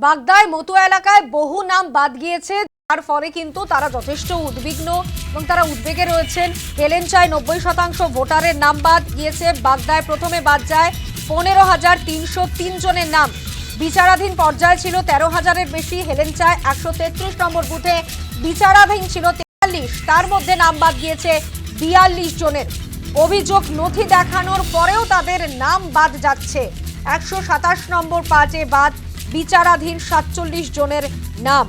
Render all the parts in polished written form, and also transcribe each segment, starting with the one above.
বাগদায় মতুয়া এলাকায় বহু নাম বাদ গিয়েছে, যার ফলে কিন্তু তারা যথেষ্ট উদ্বিগ্ন এবং তারা উদ্বেগে রয়েছেন। হেলেঞ্চায় 90% ভোটারের নাম বাদ গিয়েছে। বাগদায় প্রথমে বাদ যায় 15,303 জনের নাম। বিচারাধীন পর্যায়ে ছিল 13,000-এর বেশি। হেলেঞ্চায় 133 নম্বর বুথে বিচারাধীন ছিল 43, তার মধ্যে নাম বাদ গিয়েছে 42 জনের। অভিযোগ নথি দেখানোর পরেও তাদের নাম বাদ যাচ্ছে। 127 নম্বর পার্টে বাদ বিচারাধীন 47 জনের নাম।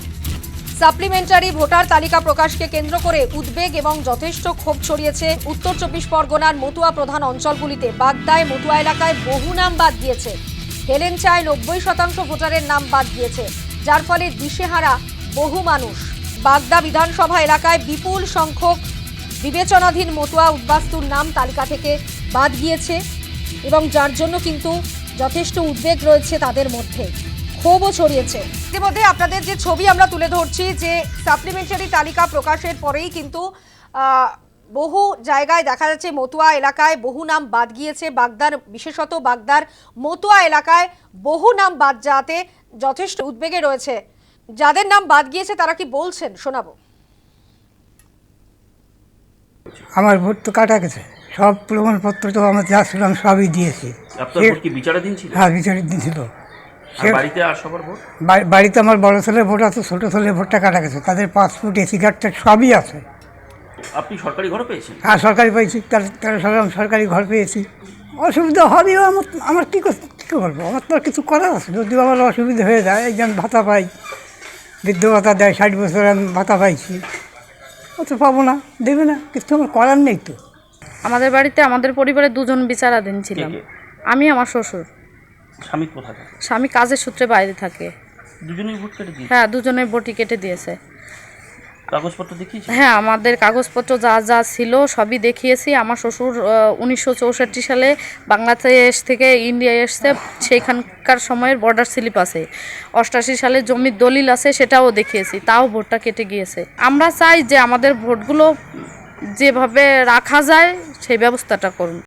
সাপ্লিমেন্টারি ভোটার তালিকা প্রকাশকে কেন্দ্র করে উদ্বেগ এবং যথেষ্ট ক্ষোভ ছড়িয়েছে উত্তর 24 পরগনার মতুয়া প্রধান অঞ্চলগুলিতে। বাগদায় মতুয়া এলাকায় বহু নাম বাদ গিয়েছে। হেলেঞ্চায় 90% ভোটারের নাম বাদ গিয়েছে, যার ফলে দিশেহারা বহু মানুষ। বাগদা বিধানসভা এলাকায় বিপুল সংখ্যক বিবেচনাধীন মতুয়া উদ্বাস্তুর নাম তালিকা থেকে বাদ গিয়েছে এবং যার জন্য কিন্তু যথেষ্ট উদ্বেগ রয়েছে তাদের মধ্যে, ক্ষোভও ছড়িয়েছে। ইতিমধ্যে আপনাদের যে ছবি আমরা তুলে ধরছি, যে সাপ্লিমেন্টারি তালিকা প্রকাশের পরেই কিন্তু বহু জায়গায় দেখা যাচ্ছে মতুয়া এলাকায় বহু নাম বাদ গিয়েছে। বাগদার, বিশেষত বাগদার মতুয়া এলাকায় বহু নাম বাদ যাওয়াতে যথেষ্ট উদ্বেগে রয়েছে। যাদের নাম বাদ গিয়েছে তারা কি বলছেন শোনাবো। আমার ভোট তো কাটা গেছে, সব প্রমাণপত্র তো আমার যা ছিল আমি সবই দিয়েছি। আপনার ভোট কি বিচারাধীন ছিল? হ্যাঁ, বিচারাধীন ছিল। বাড়িতে আর সবার ভোট? বাড়িতে আমার বড় ছেলের ভোট আছে, ছোটো ছেলের ভোটটা কাটা গেছে। তাদের পাসপোর্ট, এসি কার্ড সবই আছে। আপনি সরকারি ঘর পেয়েছেন? হ্যাঁ, সরকারি পেয়েছি। 13 সালে আমি সরকারি ঘর পেয়েছি। অসুবিধা হবেও আমার কী করবো, আমার তো আর কিছু করার আছে। যদি আমার অসুবিধা হয়ে যায়, এই যে আমি ভাতা পাই, বৃদ্ধ ভাতা দেয়, 60 বছর আমি ভাতা পাইছি, ও তো পাবো না, দেবে না, কিছু আমার করার নেই তো। আমাদের বাড়িতে আমাদের পরিবারে দুজন বিচারাধীন ছিলাম। আমি, আমার শ্বশুর। স্বামী কোথায় থাকে? স্বামী কাজের সূত্রে বাইরে থাকে। দুজনেই ভোট কেটে দিয়েছে? হ্যাঁ, দুজনের ভোটই কেটে দিয়েছে। কাগজপত্র দেখিয়েছে? হ্যাঁ, আমাদের কাগজপত্র যা যা ছিল সবই দেখিয়েছি। আমার শ্বশুর 1964 সালে বাংলাদেশ থেকে ইন্ডিয়া এসছে, সেইখানকার সময়ের বর্ডার স্লিপ আছে। 88 সালে জমির দলিল আছে, সেটাও দেখিয়েছি, তাও ভোটটা কেটে গিয়েছে। আমরা চাই যে আমাদের ভোটগুলো যেভাবে রাখা যায় সেই ব্যবস্থাটা করুন।